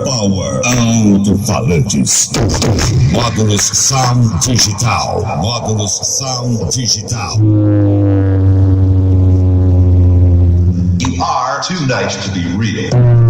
Power, alto-falantes, módulos Sound Digital, You are too nice to be real.